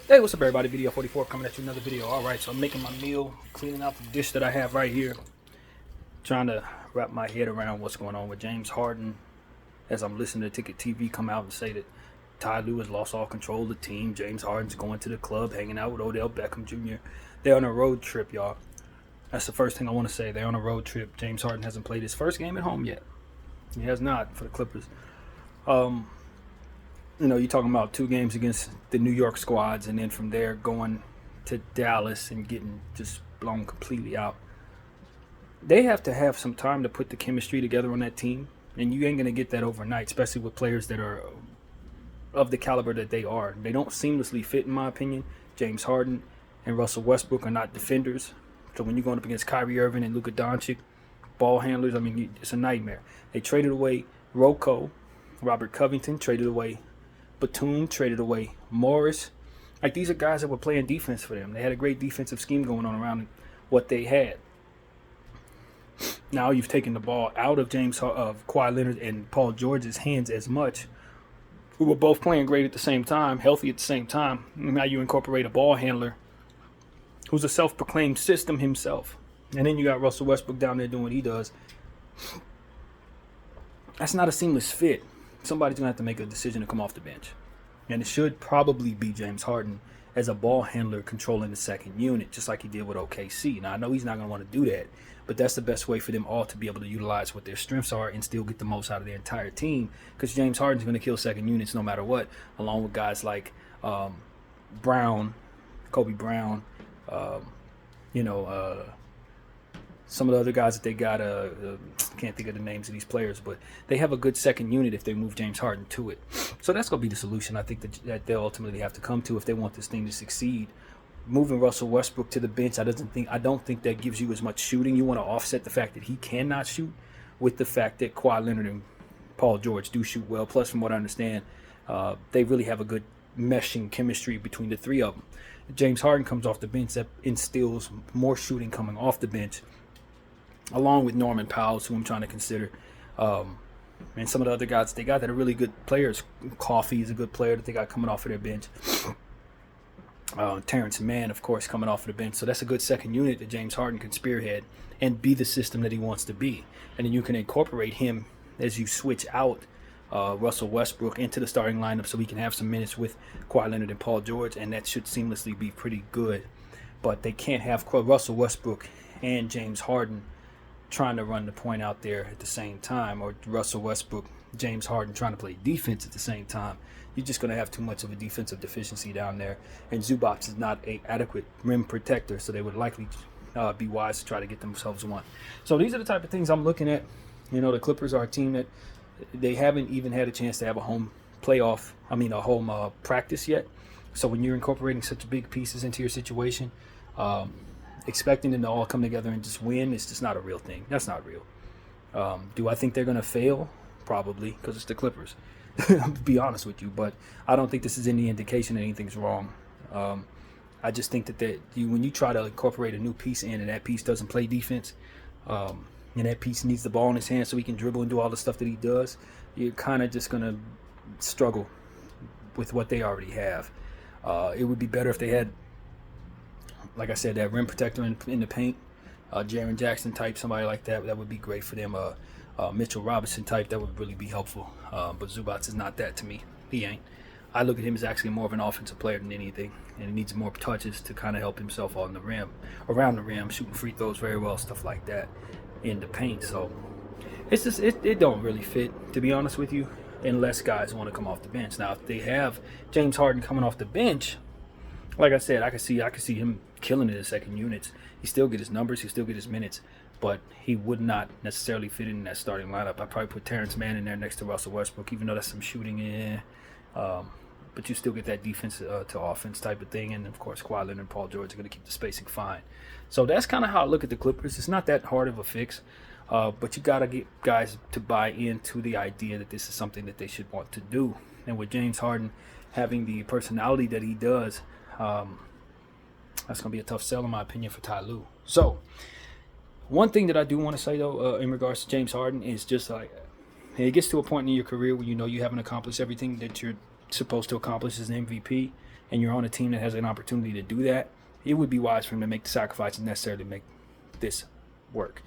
Hey, what's up, everybody? Video 44 coming at you another video. All right, so I'm making my meal, cleaning out the dish that I have right here, trying to wrap my head around what's going on with James Harden. As I'm listening to Ticket TV come out and say that Ty Lue has lost all control of the team. James Harden's going to the club, hanging out with Odell Beckham Jr. They're on a road trip, y'all. That's the first thing I want to say. They're on a road trip. James Harden hasn't played his first game at home yet. He has not for the Clippers. You're talking about 2 games against the New York squads, and then from there going to Dallas and getting just blown completely out. They have to have some time to put the chemistry together on that team, and you ain't going to get that overnight, especially with players that are of the caliber that they are. They don't seamlessly fit, in my opinion. James Harden and Russell Westbrook are not defenders. So when you're going up against Kyrie Irving and Luka Doncic, ball handlers, it's a nightmare. They traded away Rocco, Robert Covington, traded away Batum, traded away Morris. Like, these are guys that were playing defense for them. They had a great defensive scheme going on around what they had. Now you've taken the ball out of Kawhi Leonard and Paul George's hands as much, who were both playing great at the same time, healthy at the same time. And now you incorporate a ball handler who's a self-proclaimed system himself. And then you got Russell Westbrook down there doing what he does. That's not a seamless fit. Somebody's going to have to make a decision to come off the bench. And it should probably be James Harden as a ball handler controlling the second unit, just like he did with OKC. Now, I know he's not going to want to do that, but that's the best way for them all to be able to utilize what their strengths are and still get the most out of their entire team, because James Harden's going to kill second units no matter what, along with guys like Brown, Kobe Brown, some of the other guys that they got, can't think of the names of these players, but they have a good second unit if they move James Harden to it. So that's going to be the solution I think that they'll ultimately have to come to if they want this thing to succeed. Moving Russell Westbrook to the bench, I don't think that gives you as much shooting. You want to offset the fact that he cannot shoot with the fact that Kawhi Leonard and Paul George do shoot well. Plus, from what I understand, they really have a good meshing chemistry between the three of them. James Harden comes off the bench, that instills more shooting coming off the bench, along with Norman Powell, who I'm trying to consider, and some of the other guys they got that are really good players. Coffee is a good player that they got coming off of their bench. Terrence Mann, of course, coming off of the bench. So that's a good second unit that James Harden can spearhead and be the system that he wants to be. And then you can incorporate him as you switch out Russell Westbrook into the starting lineup so he can have some minutes with Kawhi Leonard and Paul George, and that should seamlessly be pretty good. But they can't have Russell Westbrook and James Harden trying to run the point out there at the same time, or Russell Westbrook, James Harden trying to play defense at the same time. You're just going to have too much of a defensive deficiency down there, and Zubac is not an adequate rim protector, so they would likely be wise to try to get themselves one. So these are the type of things I'm looking at. The Clippers are a team that they haven't even had a chance to have a home practice yet. So when you're incorporating such big pieces into your situation, expecting them to all come together and just win is just not a real thing. That's not real. Do I think they're going to fail? Probably, because it's the Clippers. To be honest with you, but I don't think this is any indication that anything's wrong. I just think that when you try to incorporate a new piece in, and that piece doesn't play defense, and that piece needs the ball in his hand so he can dribble and do all the stuff that he does, you're kind of just going to struggle with what they already have. It would be better if they had, like I said, that rim protector in the paint, Jaren Jackson type, somebody like that. That would be great for them. Mitchell Robinson type, that would really be helpful. But Zubac is not that to me. He ain't. I look at him as actually more of an offensive player than anything, and he needs more touches to kind of help himself on the rim, around the rim, shooting free throws very well, stuff like that in the paint. So it's just it don't really fit, to be honest with you, unless guys want to come off the bench. Now, if they have James Harden coming off the bench, like I said, I could see him killing it in second units. He still get his numbers, he still get his minutes, but he would not necessarily fit in that starting lineup. I'd probably put Terrence Mann in there next to Russell Westbrook, even though that's some shooting, but you still get that defense to offense type of thing. And, of course, Kawhi Leonard and Paul George are going to keep the spacing fine. So that's kind of how I look at the Clippers. It's not that hard of a fix, but you got to get guys to buy into the idea that this is something that they should want to do. And with James Harden having the personality that he does, that's going to be a tough sell, in my opinion, for Ty Lue. So one thing that I do want to say, though, in regards to James Harden is just like, it gets to a point in your career where you know you haven't accomplished everything that you're supposed to accomplish as an MVP, and you're on a team that has an opportunity to do that, it would be wise for him to make the sacrifices necessary to make this work.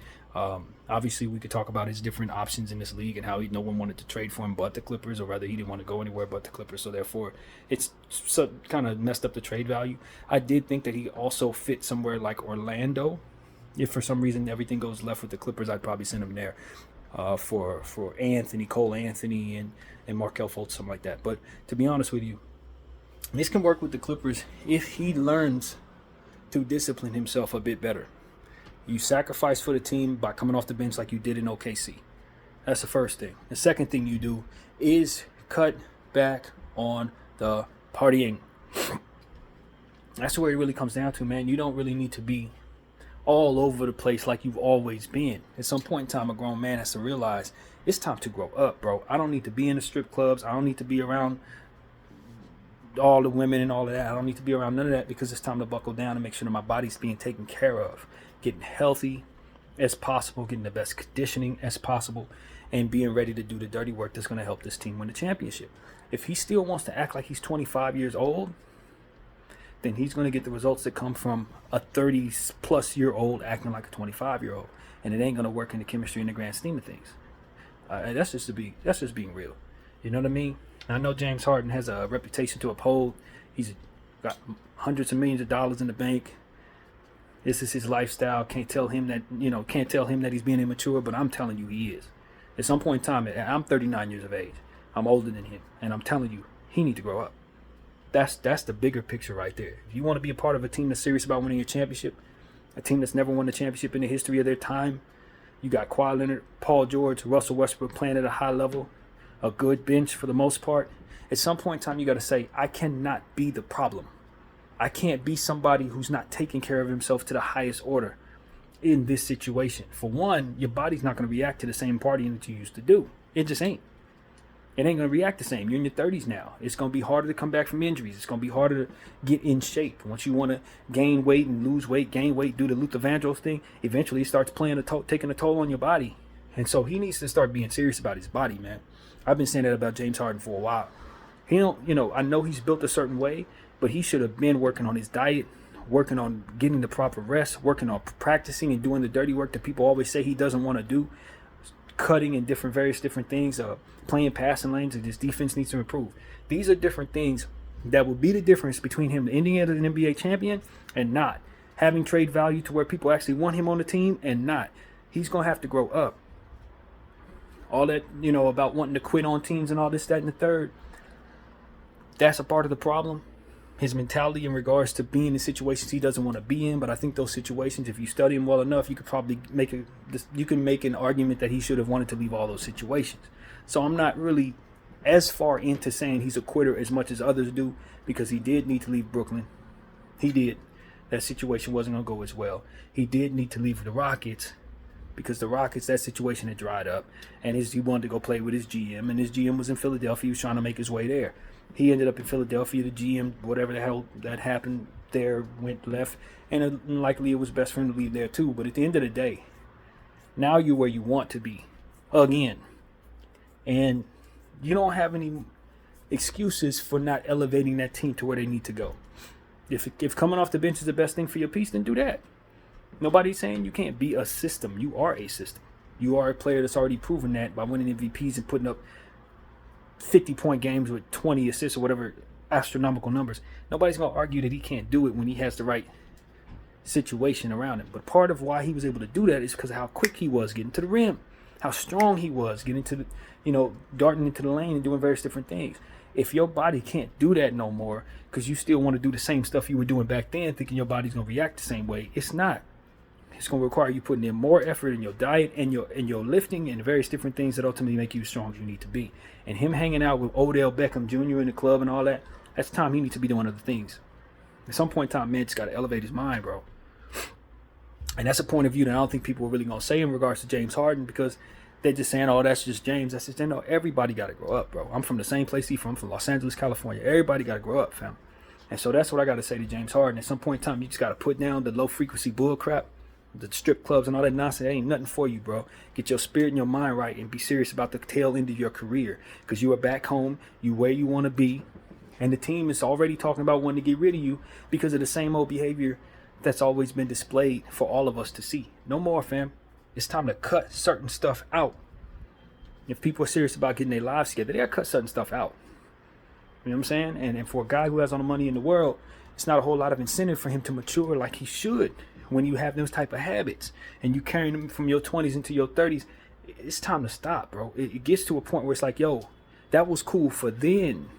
Obviously, we could talk about his different options in this league and how no one wanted to trade for him but the Clippers, or rather he didn't want to go anywhere but the Clippers, so therefore it's kind of messed up the trade value. I did think that he also fit somewhere like Orlando. If for some reason everything goes left with the Clippers, I'd probably send him there for Cole Anthony and Markelle Fultz, something like that. But to be honest with you, this can work with the Clippers if he learns to discipline himself a bit better. You sacrifice for the team by coming off the bench like you did in OKC. That's the first thing. The second thing you do is cut back on the partying. That's where it really comes down to, man. You don't really need to be all over the place like you've always been. At some point in time, a grown man has to realize it's time to grow up, bro. I don't need to be in the strip clubs. I don't need to be around all the women and all of that. I don't need to be around none of that, because it's time to buckle down and make sure that my body's being taken care of. Getting healthy as possible, getting the best conditioning as possible, and being ready to do the dirty work that's going to help this team win the championship. If he still wants to act like he's 25 years old, then he's going to get the results that come from a 30-plus year old acting like a 25-year-old, and it ain't going to work in the chemistry in the grand scheme of things. That's just being real. You know what I mean? I know James Harden has a reputation to uphold. He's got hundreds of millions of dollars in the bank. This is his lifestyle. Can't tell him that he's being immature, but I'm telling you he is. At some point in time, I'm 39 years of age. I'm older than him, and I'm telling you, he needs to grow up. That's the bigger picture right there. If you want to be a part of a team that's serious about winning a championship, a team that's never won a championship in the history of their time, you got Kawhi Leonard, Paul George, Russell Westbrook playing at a high level, a good bench for the most part. At some point in time, you got to say, I cannot be the problem. I can't be somebody who's not taking care of himself to the highest order in this situation. For one, your body's not going to react to the same partying that you used to do. It just ain't. It ain't going to react the same. You're in your 30s now. It's going to be harder to come back from injuries. It's going to be harder to get in shape. Once you want to gain weight and lose weight, gain weight, do the Luther Vandross thing, eventually it starts taking a toll on your body. And so he needs to start being serious about his body, man. I've been saying that about James Harden for a while. I know he's built a certain way, but he should have been working on his diet, working on getting the proper rest, working on practicing and doing the dirty work that people always say he doesn't want to do, cutting in various different things, playing passing lanes, and his defense needs to improve. These are different things that will be the difference between him ending as an NBA champion and not. Having trade value to where people actually want him on the team and not. He's going to have to grow up. All that, about wanting to quit on teams and all this, that, and the third, that's a part of the problem. His mentality in regards to being in situations he doesn't want to be in. But I think those situations, if you study him well enough, you could probably make an argument that he should have wanted to leave all those situations. So I'm not really as far into saying he's a quitter as much as others do, because he did need to leave Brooklyn. He did. That situation wasn't going to go as well. He did need to leave the Rockets, because the Rockets, that situation had dried up, and he wanted to go play with his GM, and his GM was in Philadelphia. He was trying to make his way there. He ended up in Philadelphia. The GM, whatever the hell that happened there, went left, and likely it was best for him to leave there too. But at the end of the day, now you're where you want to be again, and you don't have any excuses for not elevating that team to where they need to go. If coming off the bench is the best thing for your piece, then do that. Nobody's saying you can't be a system. You are a system. You are a player that's already proven that by winning MVPs and putting up 50-point games with 20 assists or whatever astronomical numbers. Nobody's going to argue that he can't do it when he has the right situation around him. But part of why he was able to do that is because of how quick he was getting to the rim, how strong he was getting to the, darting into the lane and doing various different things. If your body can't do that no more because you still want to do the same stuff you were doing back then, thinking your body's going to react the same way, it's not. It's going to require you putting in more effort in your diet and your lifting and various different things that ultimately make you as strong as you need to be. And him hanging out with Odell Beckham Jr. in the club and all that, that's time he needs to be doing other things. At some point in time, man just got to elevate his mind, bro. And that's a point of view that I don't think people are really going to say in regards to James Harden, because they're just saying, oh, that's just James. That's just, no, everybody got to grow up, bro. I'm from the same place he's from Los Angeles, California. Everybody got to grow up, fam. And so that's what I got to say to James Harden. At some point in time, you just got to put down the low-frequency bull crap, the strip clubs and all that nonsense. That ain't nothing for you, bro. Get your spirit and your mind right and be serious about the tail end of your career, because you are back home, you where you want to be, And the team is already talking about wanting to get rid of you because of the same old behavior that's always been displayed for all of us to see. No more, fam. It's time to cut certain stuff out. If people are serious about getting their lives together, they gotta cut certain stuff out. You know what I'm saying? And for a guy who has all the money in the world, it's not a whole lot of incentive for him to mature like he should when you have those type of habits and you carrying them from your 20s into your 30s. It's time to stop, bro. It gets to a point where it's like, yo, that was cool for then.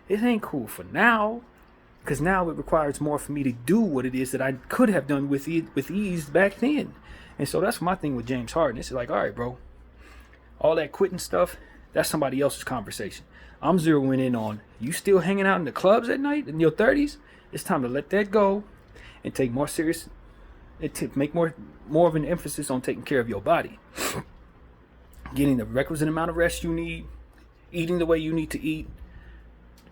It ain't cool for now. Because now it requires more for me to do what it is that I could have done with ease back then. And so that's my thing with James Harden. It's like, all right, bro, all that quitting stuff, that's somebody else's conversation. I'm zeroing in on you still hanging out in the clubs at night in your 30s. It's time to let that go and take more serious, make more of an emphasis on taking care of your body. Getting the requisite amount of rest you need, eating the way you need to eat,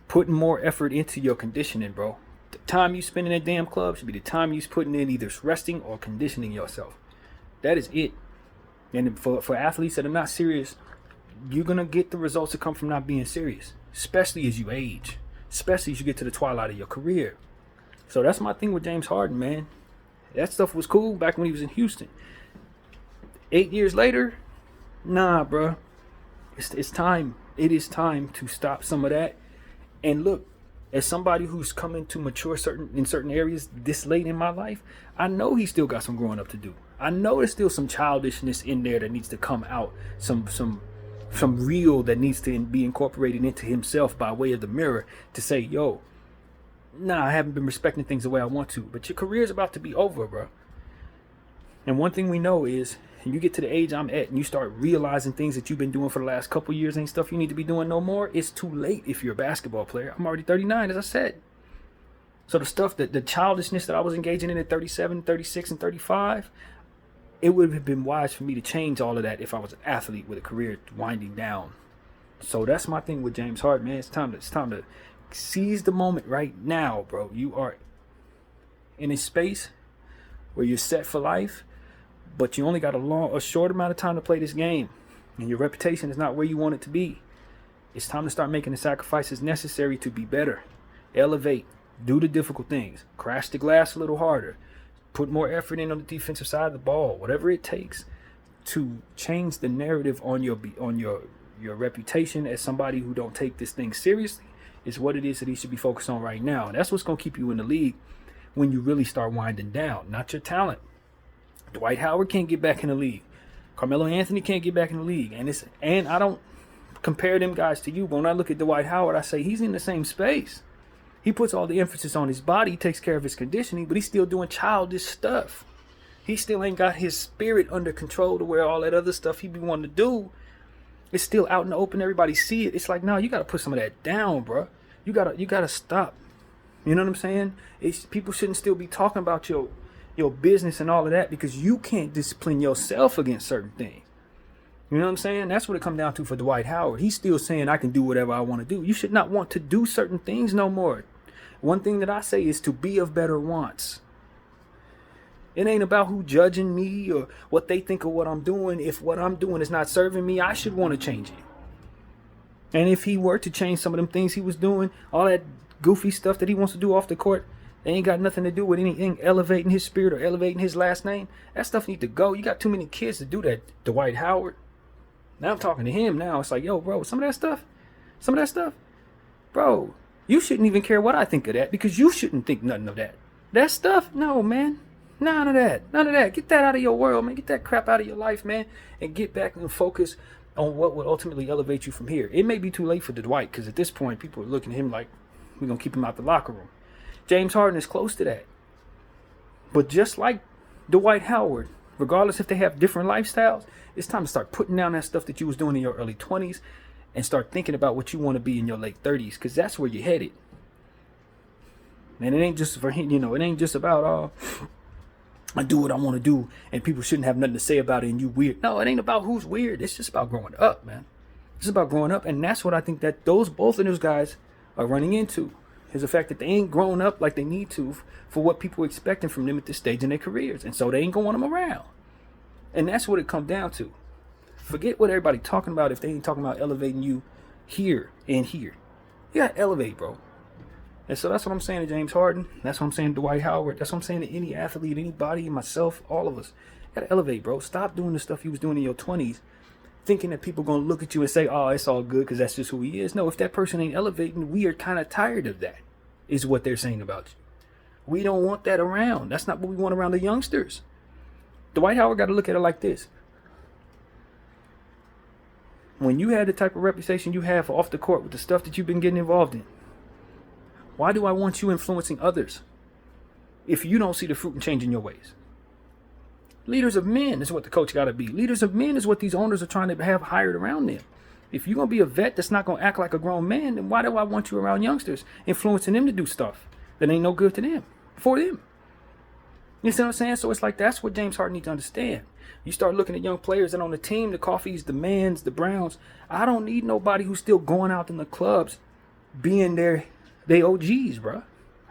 putting more effort into your conditioning, bro. The time you spend in that damn club should be the time you putting in either resting or conditioning yourself. That is it. And for athletes that are not serious, you're going to get the results that come from not being serious, especially as you age, especially as you get to the twilight of your career. So that's my thing with James Harden, man. That stuff was cool back when he was in Houston. 8 years later, nah, bro. It's time. It is time to stop some of that. And look, as somebody who's coming to mature in certain areas this late in my life, I know he's still got some growing up to do. I know there's still some childishness in there that needs to come out, some real that needs to be incorporated into himself by way of the mirror to say, yo, nah, I haven't been respecting things the way I want to, but your career's about to be over, bro. And one thing we know is, and you get to the age I'm at and you start realizing things that you've been doing for the last couple years ain't stuff you need to be doing no more, it's too late if you're a basketball player. I'm already 39, as I said. So the stuff, the childishness that I was engaging in at 37, 36, and 35, it would have been wise for me to change all of that if I was an athlete with a career winding down. So that's my thing with James Harden, man. It's time to seize the moment right now, bro. You are in a space where you're set for life, but you only got a short amount of time to play this game, and your reputation is not where you want it to be. It's time to start making the sacrifices necessary to be better. Elevate. Do the difficult things. Crash the glass a little harder. Put more effort in on the defensive side of the ball. Whatever it takes to change the narrative on your reputation as somebody who don't take this thing seriously is what it is that he should be focused on right now. And that's what's going to keep you in the league when you really start winding down, not your talent. Dwight Howard can't get back in the league. Carmelo Anthony can't get back in the league. And I don't compare them guys to you, but when I look at Dwight Howard, I say he's in the same space. He puts all the emphasis on his body, he takes care of his conditioning, but he's still doing childish stuff. He still ain't got his spirit under control to where all that other stuff he be wanting to do is still out in the open. Everybody see it. It's like, no, you got to put some of that down, bro. You gotta stop. You know what I'm saying? People shouldn't still be talking about your business and all of that because you can't discipline yourself against certain things. You know what I'm saying? That's what it comes down to for Dwight Howard. He's still saying I can do whatever I want to do. You should not want to do certain things no more. One thing that I say is to be of better wants. It ain't about who judging me or what they think of what I'm doing. If what I'm doing is not serving me, I should want to change it. And if he were to change some of them things he was doing, all that goofy stuff that he wants to do off the court, they ain't got nothing to do with anything elevating his spirit or elevating his last name. That stuff need to go. You got too many kids to do that, Dwight Howard. Now I'm talking to him now. It's like, yo, bro, some of that stuff, bro, you shouldn't even care what I think of that because you shouldn't think nothing of that. That stuff, no, man. None of that. Get that out of your world, man. Get that crap out of your life, man. And get back and focus on what would ultimately elevate you from here. It may be too late for Dwight because at this point, people are looking at him like, we're going to keep him out the locker room. James Harden is close to that. But just like Dwight Howard, regardless if they have different lifestyles, it's time to start putting down that stuff that you was doing in your early 20s and start thinking about what you want to be in your late 30s because that's where you're headed. And it ain't just for him, it ain't just about, I do what I want to do and people shouldn't have nothing to say about it and you weird. No, it ain't about who's weird. It's just about growing up, man. It's about growing up, and that's what I think that both of those guys are running into. Is the fact that they ain't grown up like they need to for what people are expecting from them at this stage in their careers. And so they ain't going to want them around. And that's what it comes down to. Forget what everybody talking about if they ain't talking about elevating you here and here. You got to elevate, bro. And so that's what I'm saying to James Harden. That's what I'm saying to Dwight Howard. That's what I'm saying to any athlete, anybody, myself, all of us. You gotta elevate, bro. Stop doing the stuff you was doing in your 20s, thinking that people gonna look at you and say, oh, it's all good because that's just who he is. No, if that person ain't elevating, we are kind of tired of that, is what they're saying about you. We don't want that around. That's not what we want around the youngsters. Dwight Howard got to look at it like this. When you had the type of reputation you have off the court with the stuff that you've been getting involved in, why do I want you influencing others if you don't see the fruit and change in your ways? Leaders of men is what the coach got to be. Leaders of men is what these owners are trying to have hired around them. If you're going to be a vet that's not going to act like a grown man, then why do I want you around youngsters, influencing them to do stuff that ain't no good to them, for them? You see what I'm saying? So it's like, that's what James Harden needs to understand. You start looking at young players and on the team, the Coffees, the Mans, the Browns. I don't need nobody who's still going out in the clubs being they OGs, bro.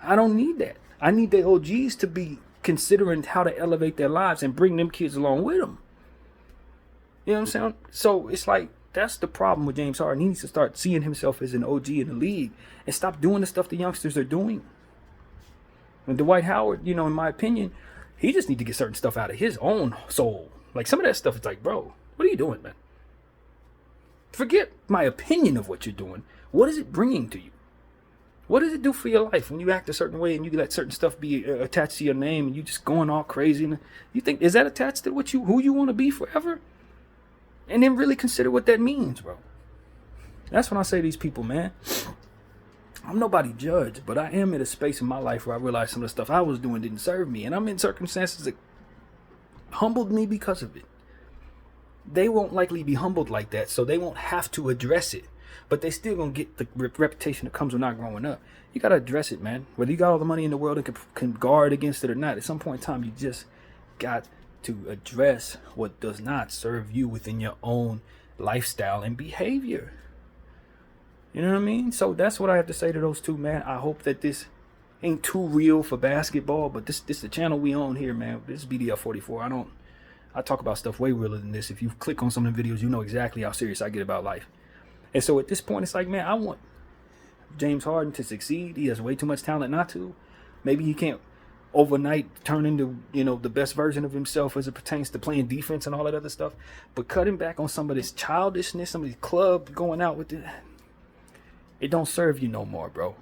I don't need that. I need the OGs to be considering how to elevate their lives and bring them kids along with them. You know what I'm saying? So it's like, that's the problem with James Harden. He needs to start seeing himself as an OG in the league and stop doing the stuff the youngsters are doing. And Dwight Howard, you know, in my opinion, he just need to get certain stuff out of his own soul. Like, some of that stuff is like, bro, what are you doing, man? Forget my opinion of what you're doing. What is it bringing to you? What does it do for your life when you act a certain way and you let certain stuff be attached to your name and you just going all crazy? And you think, is that attached to who you want to be forever? And then really consider what that means, bro. That's when I say to these people, man, I'm nobody judge, but I am in a space in my life where I realize some of the stuff I was doing didn't serve me. And I'm in circumstances that humbled me because of it. They won't likely be humbled like that, so they won't have to address it. But they still gonna get the reputation that comes with not growing up. You gotta address it, man. Whether you got all the money in the world and can guard against it or not, at some point in time, you just got to address what does not serve you within your own lifestyle and behavior. You know what I mean? So that's what I have to say to those two, man. I hope that this ain't too real for basketball, but this the channel we own here, man. This is BDL 44. I talk about stuff way realer than this. If you click on some of the videos, you know exactly how serious I get about life. And so at this point, it's like, man, I want James Harden to succeed. He has way too much talent not to. Maybe he can't overnight turn into, you know, the best version of himself as it pertains to playing defense and all that other stuff. But cutting back on some of this childishness, some of these club going out with it don't serve you no more, bro.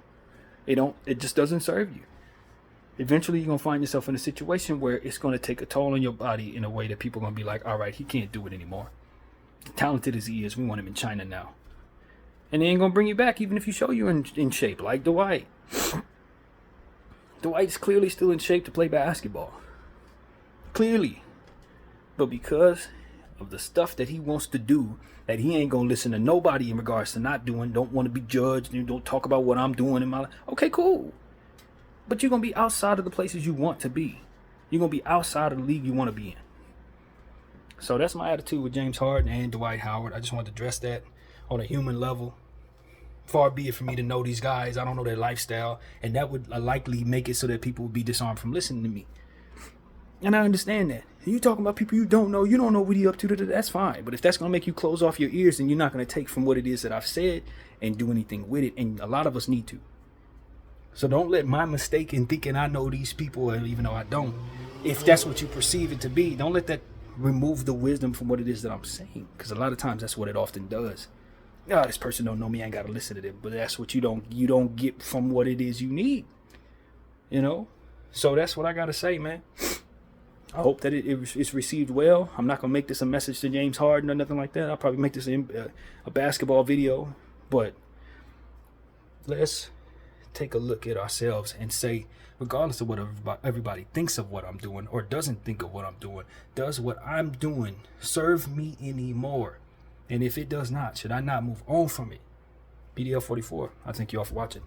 It just doesn't serve you. Eventually, you're going to find yourself in a situation where it's going to take a toll on your body in a way that people are going to be like, all right, he can't do it anymore. Talented as he is, we want him in China now. And they ain't going to bring you back even if you show you in shape, like Dwight. Dwight's clearly still in shape to play basketball. Clearly. But because of the stuff that he wants to do, that he ain't going to listen to nobody in regards to not doing, don't want to be judged, and don't talk about what I'm doing in my life. Okay, cool. But you're going to be outside of the places you want to be. You're going to be outside of the league you want to be in. So that's my attitude with James Harden and Dwight Howard. I just wanted to address that on a human level. Far be it for me to know these guys. I don't know their lifestyle. And that would likely make it so that people would be disarmed from listening to me. And I understand that. You talking about people you don't know what he up to, that's fine. But if that's going to make you close off your ears, then you're not going to take from what it is that I've said and do anything with it. And a lot of us need to. So don't let my mistake in thinking I know these people, even though I don't, if that's what you perceive it to be, don't let that remove the wisdom from what it is that I'm saying. Because a lot of times that's what it often does. Oh, this person don't know me, I ain't got to listen to them. But that's what you don't get from what it is you need. You know? So that's what I got to say, man. I hope that it's received well. I'm not going to make this a message to James Harden or nothing like that. I'll probably make this a basketball video. But let's take a look at ourselves and say, regardless of what everybody thinks of what I'm doing or doesn't think of what I'm doing, does what I'm doing serve me anymore? And if it does not, should I not move on from it? BDL 44, I thank you all for watching.